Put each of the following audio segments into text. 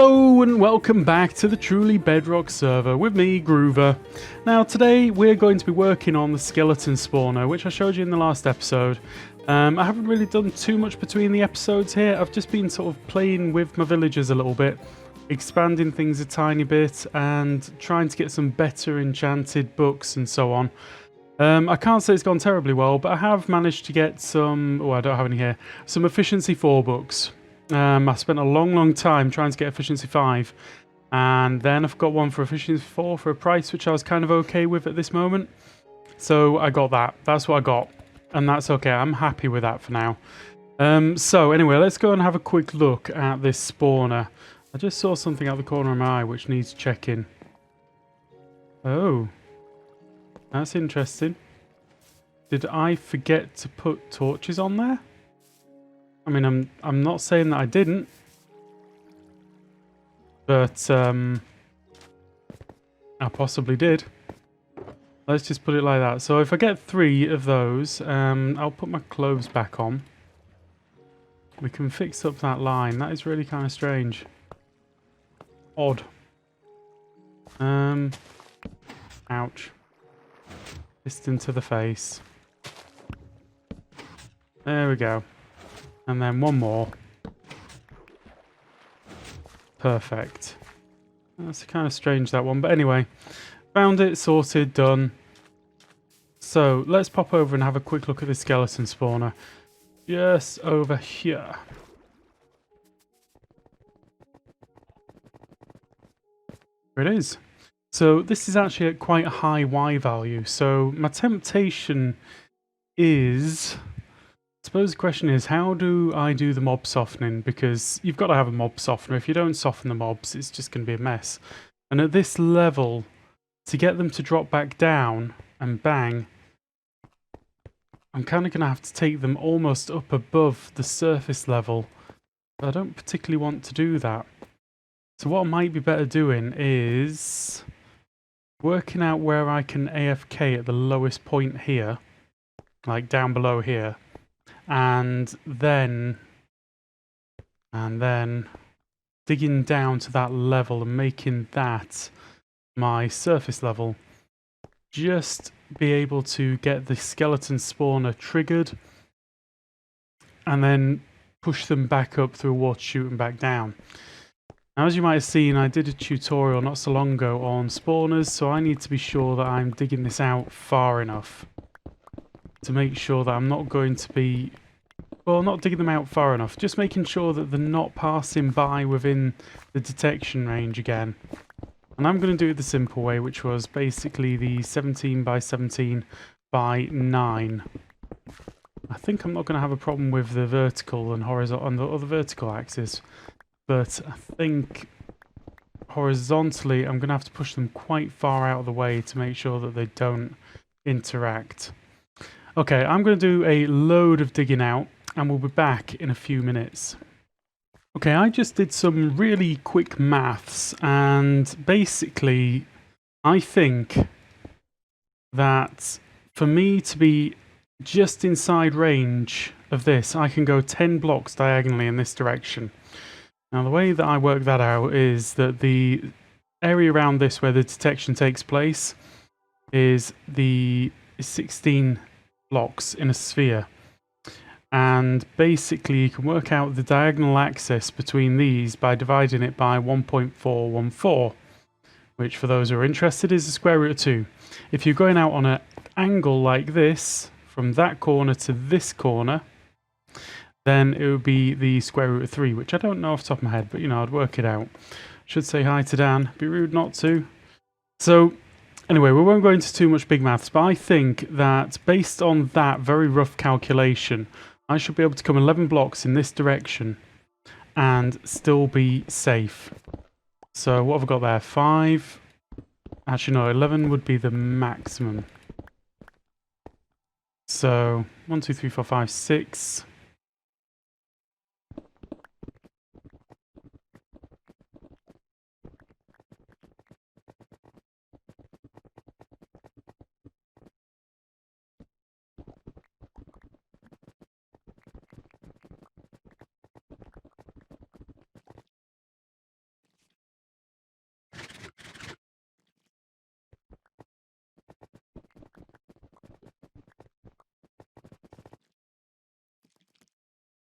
Hello and welcome back to the Truly Bedrock server with me, Groover. Now today we're going to be working on the skeleton spawner, which I showed you in the last episode. I haven't really done too much between the episodes here. I've just been sort of playing with my villagers a little bit, expanding things a tiny bit and trying to get some better enchanted books and so on. I can't say it's gone terribly well, but I have managed to get some, I don't have any here, some efficiency 4 books. I spent a long time trying to get efficiency 5, and then I've got one for efficiency 4 for a price which I was kind of okay with at this moment. So I got that. That's what I got, and that's okay. I'm happy with that for now. So anyway, let's go and have a quick look at this spawner. I just saw something out the corner of my eye which needs checking. Oh, that's interesting. Did I forget to put torches on there? I mean, I'm not saying that I didn't, but I possibly did. Let's just put it like that. So if I get 3 of those, I'll put my clothes back on. We can fix up that line. That is really kind of strange. Odd. Ouch. Piston to the face. There we go. And then one more. Perfect. That's kind of strange, that one. But anyway, found it, sorted, done. So let's pop over and have a quick look at the skeleton spawner. Just over here. There it is. So this is actually at quite a high Y value. So my temptation is... I suppose the question is, how do I do the mob softening? Because you've got to have a mob softener. If you don't soften the mobs, it's just going to be a mess. And at this level, to get them to drop back down and bang, I'm kind of going to have to take them almost up above the surface level. But I don't particularly want to do that. So what I might be better doing is working out where I can AFK at the lowest point here, like down below here. And then digging down to that level and making that my surface level. Just be able to get the skeleton spawner triggered and then push them back up through a water chute and back down. Now, as you might have seen, I did a tutorial not so long ago on spawners, so I need to be sure that I'm digging this out far enough to make sure that I'm not going to be... Well, not digging them out far enough, just making sure that they're not passing by within the detection range again. And I'm going to do it the simple way, which was basically the 17 by 17 by 9. I think I'm not going to have a problem with the vertical and horizontal on the other vertical axis, but I think horizontally I'm going to have to push them quite far out of the way to make sure that they don't interact. Okay, I'm going to do a load of digging out, and we'll be back in a few minutes. Okay, I just did some really quick maths, and basically I think that for me to be just inside range of this, I can go 10 blocks diagonally in this direction. Now the way that I work that out is that the area around this where the detection takes place is the 16 blocks in a sphere. And basically you can work out the diagonal axis between these by dividing it by 1.414, which for those who are interested is the square root of 2. If you're going out on an angle like this, from that corner to this corner, then it would be the square root of 3, which I don't know off the top of my head, but you know, I'd work it out. Should say hi to Dan, be rude not to. So anyway, we won't go into too much big maths, but I think that based on that very rough calculation, I should be able to come 11 blocks in this direction and still be safe. So what have I got there? 5. Actually, no, 11 would be the maximum. So 1, 2, 3, 4, 5, 6.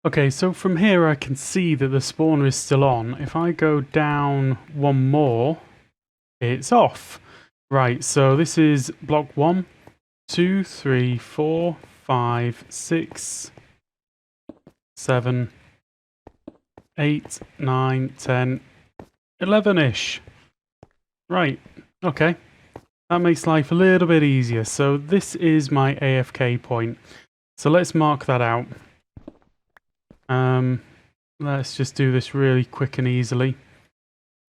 Okay, so from here I can see that the spawner is still on. If I go down one more, it's off. Right, so this is block 1, 2, 3, 4, 5, 6, 7, 8, 9, 10, 11-ish. Right, okay. That makes life a little bit easier. So this is my AFK point. So let's mark that out. Let's just do this really quick and easily.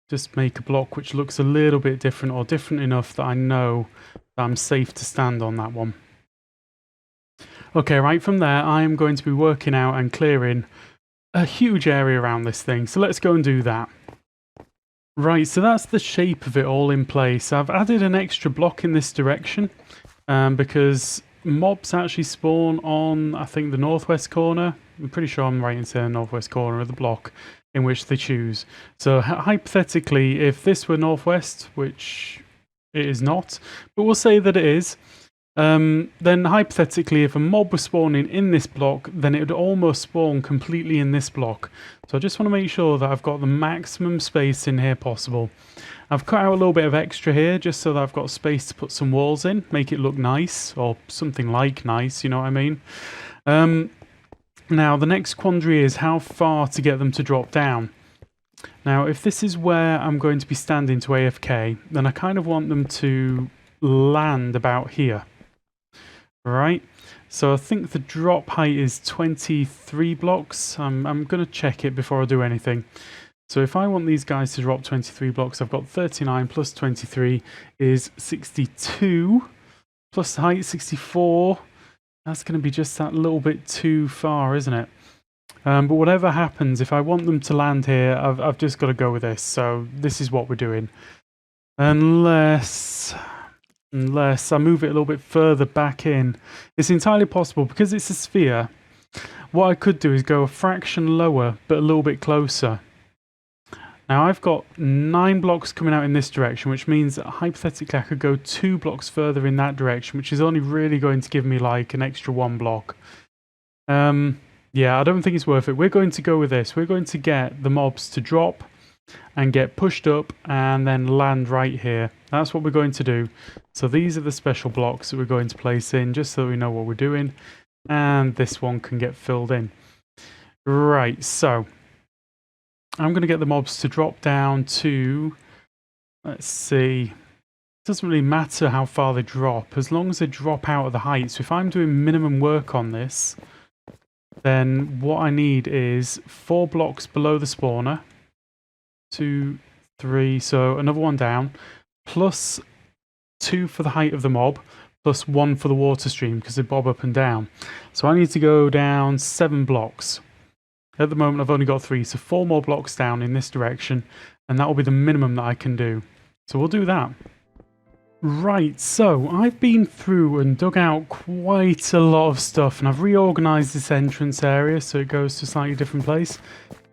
Just make a block which looks a little bit different, or different enough that I know that I'm safe to stand on that one. Okay, right from there I am going to be working out and clearing a huge area around this thing. So let's go and do that. Right, so that's the shape of it all in place. I've added an extra block in this direction because mobs actually spawn on, I think, the northwest corner. I'm pretty sure I'm right in saying the northwest corner of the block in which they choose. So hypothetically, if this were northwest, which it is not, but we'll say that it is, then hypothetically, if a mob was spawning in this block, then it would almost spawn completely in this block. So I just want to make sure that I've got the maximum space in here possible. I've cut out a little bit of extra here just so that I've got space to put some walls in, make it look nice, or something like nice, you know what I mean? Now, the next quandary is how far to get them to drop down. Now, if this is where I'm going to be standing to AFK, then I kind of want them to land about here. Right, so I think the drop height is 23 blocks. I'm going to check it before I do anything. So if I want these guys to drop 23 blocks, I've got 39 plus 23 is 62, plus the height 64. That's going to be just that little bit too far, isn't it? But whatever happens, if I want them to land here, I've just got to go with this. So this is what we're doing. Unless I move it a little bit further back in. It's entirely possible, because it's a sphere. What I could do is go a fraction lower, but a little bit closer. Now I've got 9 blocks coming out in this direction, which means that hypothetically I could go 2 blocks further in that direction, which is only really going to give me like an extra 1 block. Yeah, I don't think it's worth it. We're going to go with this. We're going to get the mobs to drop and get pushed up and then land right here. That's what we're going to do. So these are the special blocks that we're going to place in, just so we know what we're doing. And this one can get filled in. Right, so I'm going to get the mobs to drop down to, let's see, it doesn't really matter how far they drop, as long as they drop out of the height. So if I'm doing minimum work on this, then what I need is 4 blocks below the spawner, 2, 3, so another one down, plus 2 for the height of the mob, plus 1 for the water stream, because they bob up and down. So I need to go down 7 blocks. At the moment I've only got 3, so 4 more blocks down in this direction, and that will be the minimum that I can do. So we'll do that. Right, so I've been through and dug out quite a lot of stuff, and I've reorganised this entrance area so it goes to a slightly different place.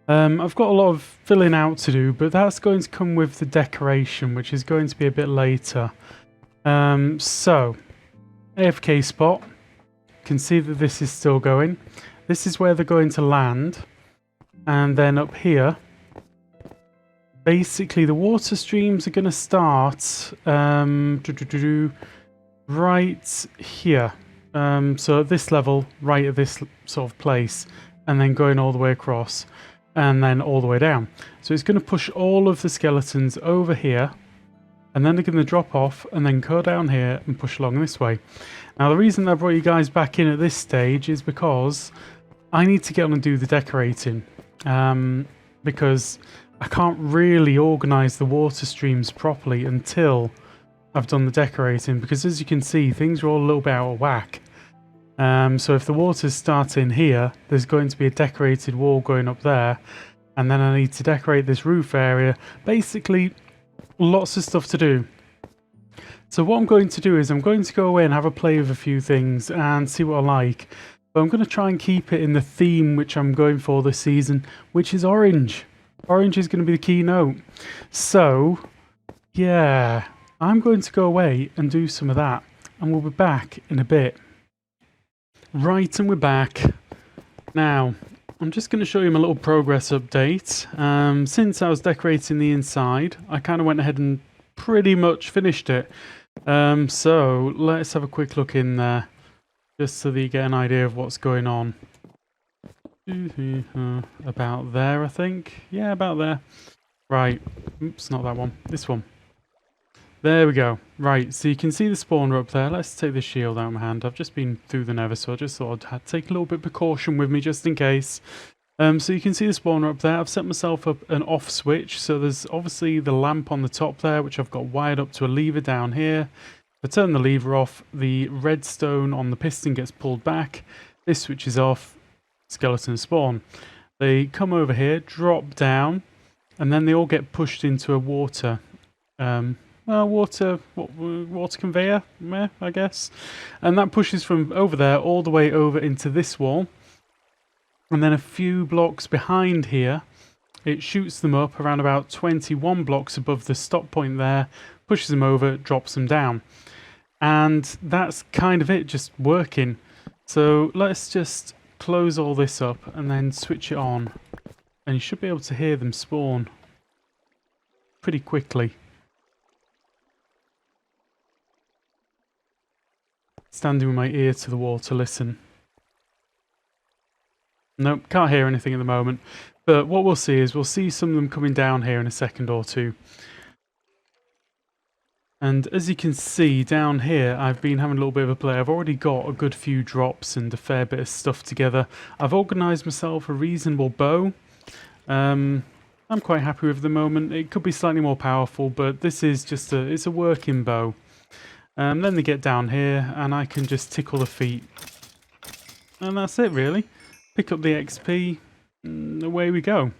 I've got a lot of filling out to do, but that's going to come with the decoration, which is going to be a bit later. So, AFK spot. You can see that this is still going. This is where they're going to land. And then up here, basically the water streams are going to start right here. So at this level, right at this sort of place, and then going all the way across, and then all the way down. So it's going to push all of the skeletons over here, and then they're going to drop off, and then go down here and push along this way. Now the reason I brought you guys back in at this stage is because I need to get on and do the decorating. Because I can't really organise the water streams properly until I've done the decorating, because as you can see, things are all a little bit out of whack. So if the water's starting here, there's going to be a decorated wall going up there, and then I need to decorate this roof area. Basically, lots of stuff to do. So what I'm going to do is I'm going to go away and have a play with a few things and see what I like. But I'm going to try and keep it in the theme which I'm going for this season, which is orange. Orange is going to be the keynote. So, yeah, I'm going to go away and do some of that, and we'll be back in a bit. Right, and we're back. Now, I'm just going to show you my little progress update. Since I was decorating the inside, I kind of went ahead and pretty much finished it. So let's have a quick look in there, just so that you get an idea of what's going on. About there, I think. Yeah, about there. Right. Oops, not that one. This one. There we go. Right, so you can see the spawner up there. Let's take the shield out of my hand. I've just been through the nether, so I just thought I'd take a little bit of precaution with me just in case. So you can see the spawner up there. I've set myself up an off switch. So there's obviously the lamp on the top there, which I've got wired up to a lever down here. If I turn the lever off, the redstone on the piston gets pulled back. This switches off, skeleton spawn. They come over here, drop down, and then they all get pushed into a water water conveyor, I guess. And that pushes from over there all the way over into this wall. And then a few blocks behind here, it shoots them up around about 21 blocks above the stop point there, pushes them over, drops them down. And that's kind of it, just working. So let's just close all this up and then switch it on. And you should be able to hear them spawn pretty quickly. Standing with my ear to the wall to listen. Nope, can't hear anything at the moment. But what we'll see is we'll see some of them coming down here in a second or two. And as you can see down here, I've been having a little bit of a play. I've already got a good few drops and a fair bit of stuff together. I've organised myself a reasonable bow. I'm quite happy with the moment. It could be slightly more powerful, but this is just it's a working bow. Then they get down here and I can just tickle the feet. And that's it really. Pick up the XP and away we go.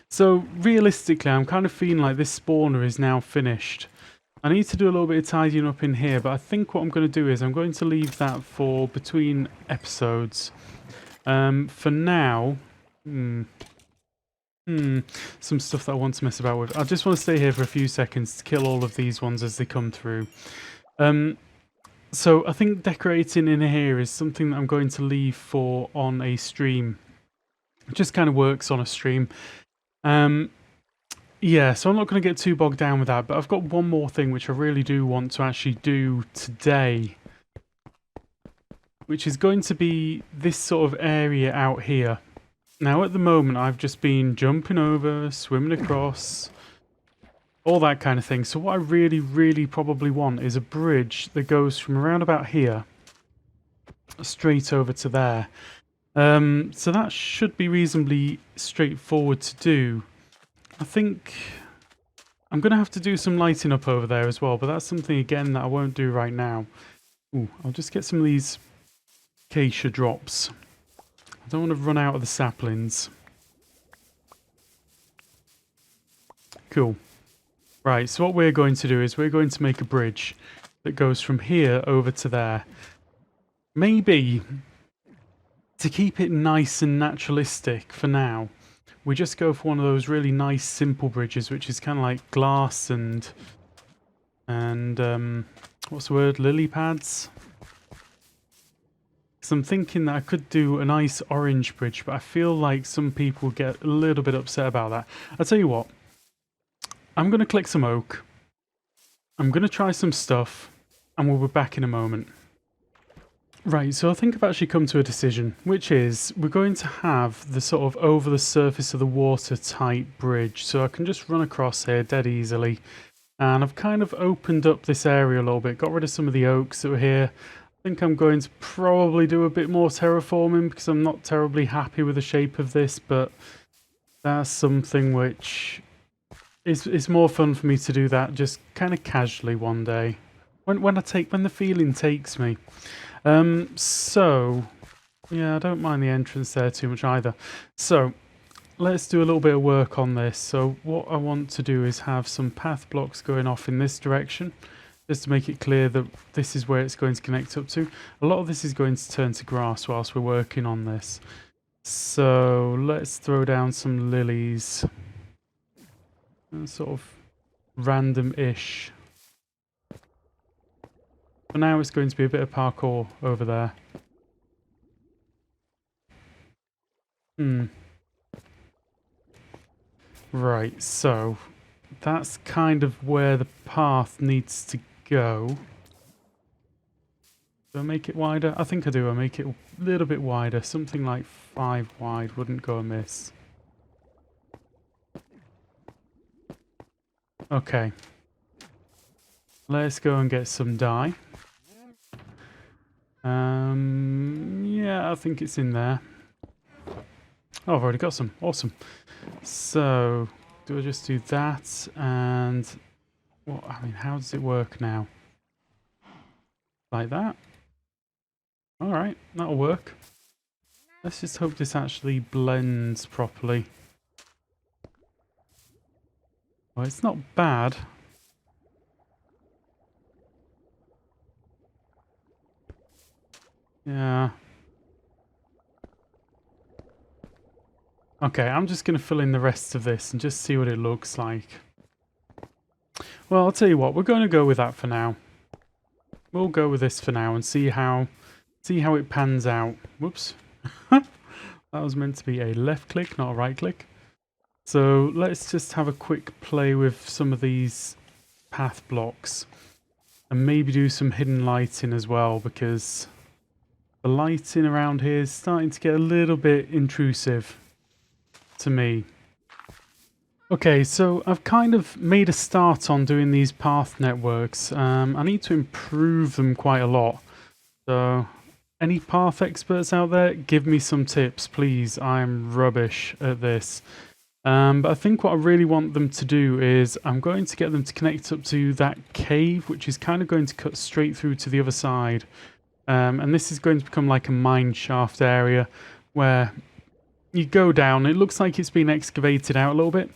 So realistically I'm kind of feeling like this spawner is now finished. I need to do a little bit of tidying up in here, but I think what I'm going to do is I'm going to leave that for between episodes. For now, some stuff that I want to mess about with. I just want to stay here for a few seconds to kill all of these ones as they come through. So I think decorating in here is something that I'm going to leave for on a stream. It just kind of works on a stream. Yeah, so I'm not going to get too bogged down with that, but I've got one more thing which I really do want to actually do today. Which is going to be this sort of area out here. Now at the moment I've just been jumping over, swimming across, all that kind of thing. So what I really probably want is a bridge that goes from around about here straight over to there. So that should be reasonably straightforward to do. I think I'm going to have to do some lighting up over there as well, but that's something again that I won't do right now. Ooh, I'll just get some of these acacia drops. I don't want to run out of the saplings. Cool. Right, so what we're going to do is we're going to make a bridge that goes from here over to there. Maybe, to keep it nice and naturalistic for now, we just go for one of those really nice simple bridges, which is kind of like glass and what's the word, lily pads? So I'm thinking that I could do a nice orange bridge, but I feel like some people get a little bit upset about that. I'll tell you what. I'm going to collect some oak. I'm going to try some stuff, and we'll be back in a moment. Right, so I think I've actually come to a decision, which is we're going to have the sort of over the surface of the water type bridge, so I can just run across here dead easily. And I've kind of opened up this area a little bit, got rid of some of the oaks that were here. I think I'm going to probably do a bit more terraforming because I'm not terribly happy with the shape of this, but that's something which it's more fun for me to do that just kind of casually one day when the feeling takes me. So yeah, I don't mind the entrance there too much either. So let's do a little bit of work on this. So what I want to do is have some path blocks going off in this direction, just to make it clear that this is where it's going to connect up to. A lot of this is going to turn to grass whilst we're working on this. So let's throw down some lilies. Sort of random-ish. For now it's going to be a bit of parkour over there. Right, so that's kind of where the path needs to go. Do I make it wider? I think I do. I make it a little bit wider. Something like 5 wide wouldn't go amiss. Okay. Let's go and get some dye. Yeah, I think it's in there. Oh, I've already got some. Awesome. So, do I just do that? And, well, I mean, how does it work now? Like that? Alright, that'll work. Let's just hope this actually blends properly. Well, it's not bad. Yeah. Okay, I'm just going to fill in the rest of this and just see what it looks like. Well, I'll tell you what, we're going to go with that for now. We'll go with this for now and see how it pans out. Whoops. That was meant to be a left click, not a right click. So let's just have a quick play with some of these path blocks. And maybe do some hidden lighting as well, because the lighting around here is starting to get a little bit intrusive to me. Okay, so I've kind of made a start on doing these path networks. I need to improve them quite a lot. So, any path experts out there, give me some tips, please. I'm rubbish at this. But I think what I really want them to do is I'm going to get them to connect up to that cave, which is kind of going to cut straight through to the other side. And this is going to become like a mine shaft area where you go down. It looks like it's been excavated out a little bit.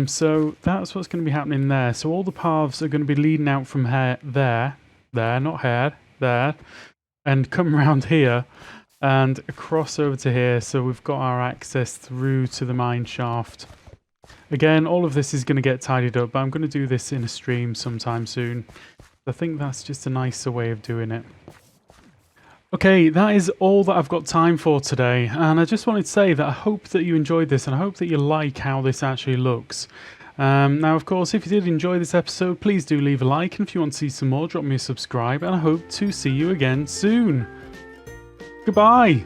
So that's what's going to be happening there. So all the paths are going to be leading out from there, and come around here and across over to here. So we've got our access through to the mine shaft. Again, all of this is going to get tidied up, but I'm going to do this in a stream sometime soon. I think that's just a nicer way of doing it. Okay, that is all that I've got time for today, and I just wanted to say that I hope that you enjoyed this, and I hope that you like how this actually looks. Now, of course, if you did enjoy this episode, please do leave a like, and if you want to see some more, drop me a subscribe, and I hope to see you again soon. Goodbye!